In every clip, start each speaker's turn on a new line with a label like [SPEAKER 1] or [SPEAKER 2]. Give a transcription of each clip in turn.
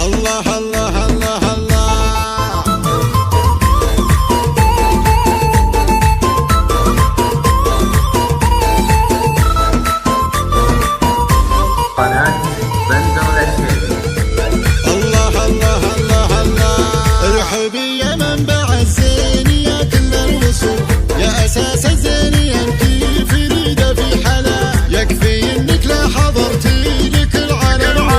[SPEAKER 1] الله الله الله الله.
[SPEAKER 2] قناة بندر العتيبي.
[SPEAKER 1] الله الله الله الله. ارحبي يا منبع الزين يا كل الوصول، يا اساس الزين انتي فريده في حلا، يكفي انك لا حضرتي لك العالم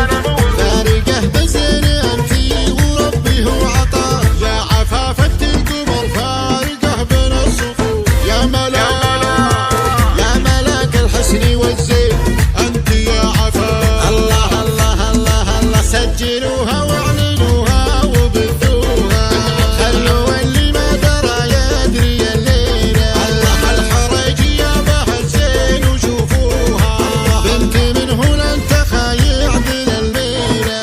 [SPEAKER 1] فارقه بزين انتي وربي هو عطا، يا عفافة القمر فارقه بين الصفوف، يا ملاك الحسن والزين انتي يا عفاف. الله الله الله الله. سجلوها واعلنوها وبثوها، خلوا اللي ما درى يدري الليله. الله الحرج يا بها الزين وشوفوها، بنت منه لن تخايع دين الميله.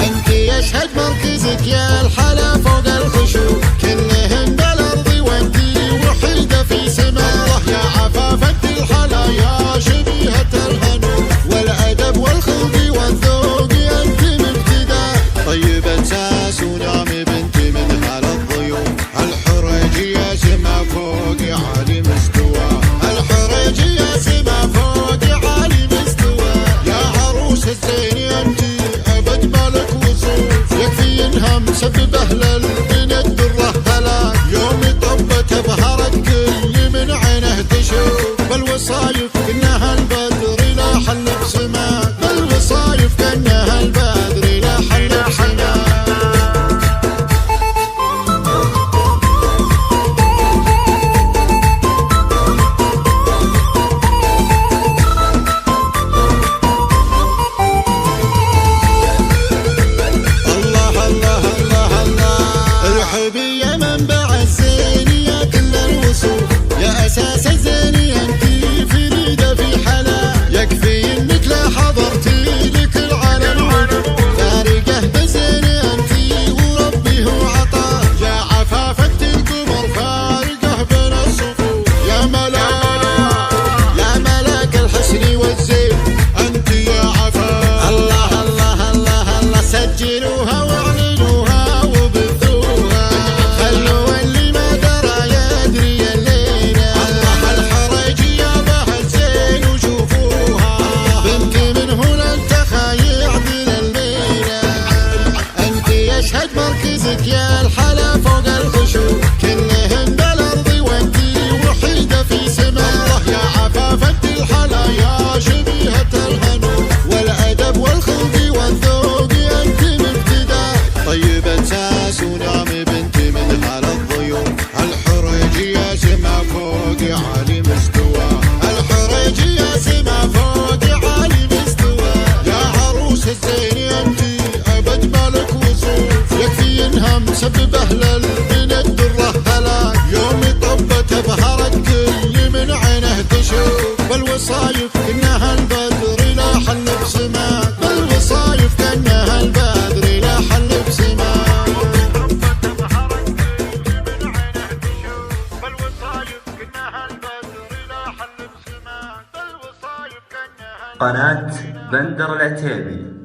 [SPEAKER 1] انت يشهد مركزك يا الحلا فوق الخشوع، كلهن بالارض وانتي وحيده في سماه، يا عفافة الحلا يا شبيهة الهنو والادب والخلق والذوق انت مبتدا. طيبة ساس ونعم بنت من على الضيوف، الحرج يا سما فوق عالي مستوى، الحرج يا سما فوق عالي مستوى. يا عروس الزين انتي ابد مالك وصوف، يكفي انها مسببه للبنت دره هلاك، يوم طبت بهرت كل من عينه تشوف، بالوصايف كانها البدر لا حل بسماك، بالوصايف كانها البدر لا حل بسماك. الله الله الله الله. ارحبي يا منبع الزين يا كل الوصول، يا اساس الزين انتي فريده في حلا، يكفي انك لا حضرتي لك العالم فارقه بزين انتي وربي هو عطا، يا عفافة القمر فارقه بين الصفوف، يا ملاك الحسن والزين انتي يا عفاف. الله الله الله الله. سجلوها واعلنوها وبثوها، خلوا اللي ما درى يدري الليله. الله الحرج يا بها الزين وشوفوها، بنت منه لن تخايع دين الميله. انت يشهد مركزك يا الحلا فوق الخشوع، كلهن بالارض وانتي وحيده في سماه، يا عفافة الحلا يا شبيهة الهنو والادب والخلق والذوق انت مبتدا. طيبة ساس ونعم بنت من على الضيوف، الحرج يا سما فوق عالي مستوى، الحرج يا سما فوق عالي مستوى. يا عروس الزين انتي ابد مالك وصوف، يكفي انها مسببه للبنت دره هلاك، يوم طبت بهرت كل من عينه تشوف، بالوصايف كانها البدر لا حل بسماك، بالوصايف كانها البدر لا حل بسماك.
[SPEAKER 2] قناة بندر العتيبي.